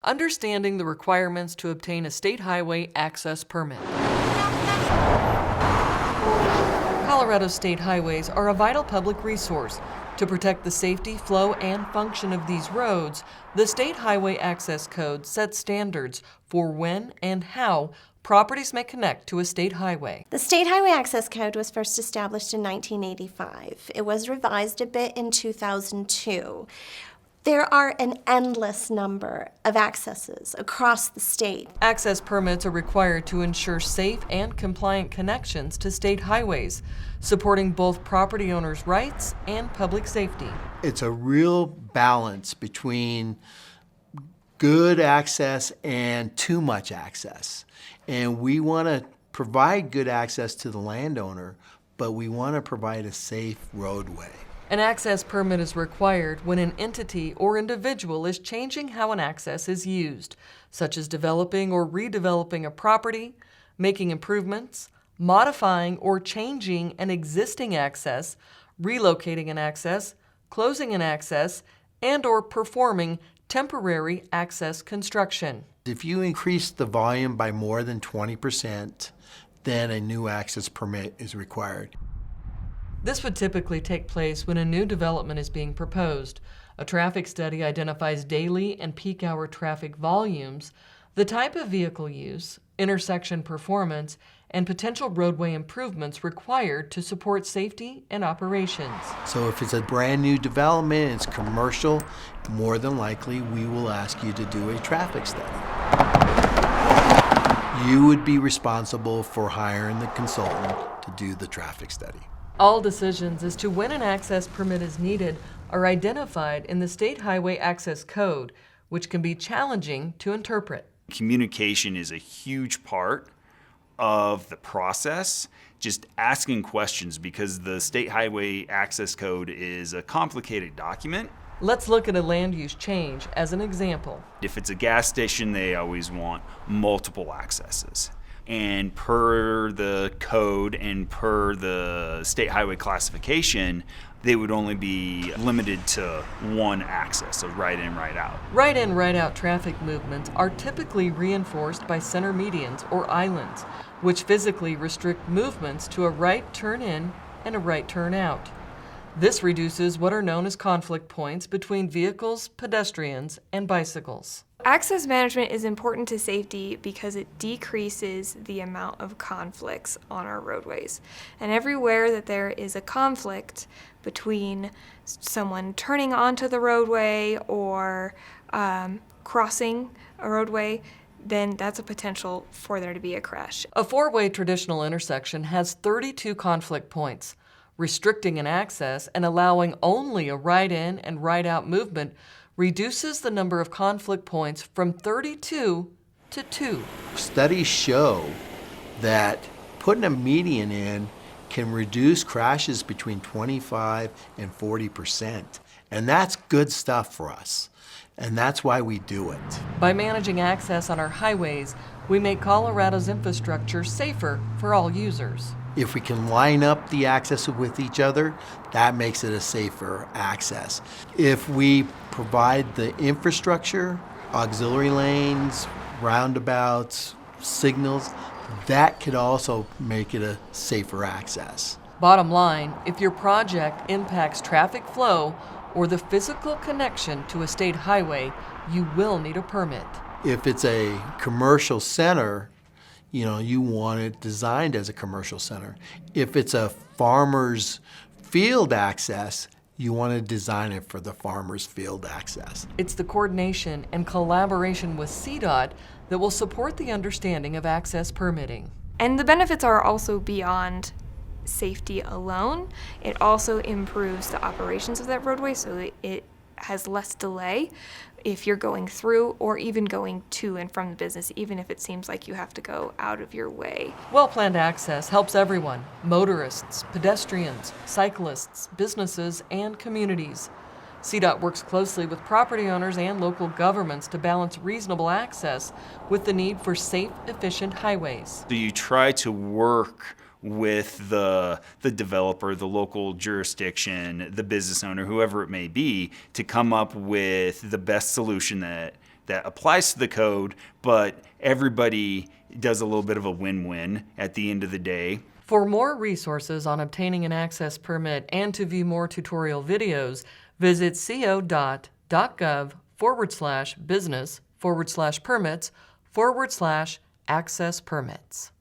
Understanding the requirements to obtain a state highway access permit. Colorado state highways are a vital public resource. To protect the safety, flow, and function of these roads, the State Highway Access Code sets standards for when and how properties may connect to a state highway. The State Highway Access Code was first established in 1985. It was revised a bit in 2002. There are an endless number of accesses across the state. Access permits are required to ensure safe and compliant connections to state highways, supporting both property owners' rights and public safety. It's a real balance between good access and too much access. And we want to provide good access to the landowner, but we want to provide a safe roadway. An access permit is required when an entity or individual is changing how an access is used, such as developing or redeveloping a property, making improvements, modifying or changing an existing access, relocating an access, closing an access, and/or performing temporary access construction. If you increase the volume by more than 20%, then a new access permit is required. This would typically take place when a new development is being proposed. A traffic study identifies daily and peak hour traffic volumes, the type of vehicle use, intersection performance, and potential roadway improvements required to support safety and operations. So if it's a brand new development, it's commercial, more than likely we will ask you to do a traffic study. You would be responsible for hiring the consultant to do the traffic study. All decisions as to when an access permit is needed are identified in the State Highway Access Code, which can be challenging to interpret. Communication is a huge part of the process, just asking questions, because the State Highway Access Code is a complicated document. Let's look at a land use change as an example. If it's a gas station, they always want multiple accesses. And per the code and per the state highway classification, they would only be limited to one access, so right in, right out. Right in, right out traffic movements are typically reinforced by center medians or islands, which physically restrict movements to a right turn in and a right turn out. This reduces what are known as conflict points between vehicles, pedestrians, and bicycles. Access management is important to safety because it decreases the amount of conflicts on our roadways. And everywhere that there is a conflict between someone turning onto the roadway or crossing a roadway, then that's a potential for there to be a crash. A four-way traditional intersection has 32 conflict points. Restricting an access and allowing only a right-in and right-out movement reduces the number of conflict points from 32 to 2. Studies show that putting a median in can reduce crashes between 25 and 40%. And that's good stuff for us. And that's why we do it. By managing access on our highways, we make Colorado's infrastructure safer for all users. If we can line up the access with each other, that makes it a safer access. If we provide the infrastructure, auxiliary lanes, roundabouts, signals, that could also make it a safer access. Bottom line, if your project impacts traffic flow or the physical connection to a state highway, you will need a permit. If it's a commercial center, you want it designed as a commercial center. If it's a farmer's field access, you want to design it for the farmer's field access. It's the coordination and collaboration with CDOT that will support the understanding of access permitting. And the benefits are also beyond safety alone. It also improves the operations of that roadway so it has less delay if you're going through or even going to and from the business, even if it seems like you have to go out of your way. Well-planned access helps everyone: motorists, pedestrians, cyclists, businesses, and communities. CDOT works closely with property owners and local governments to balance reasonable access with the need for safe, efficient highways. So you try to work with the developer, the local jurisdiction, the business owner, whoever it may be, to come up with the best solution that that applies to the code, but everybody does a little bit of a win-win at the end of the day. For more resources on obtaining an access permit and to view more tutorial videos, visit co.gov/business/permits/access permits.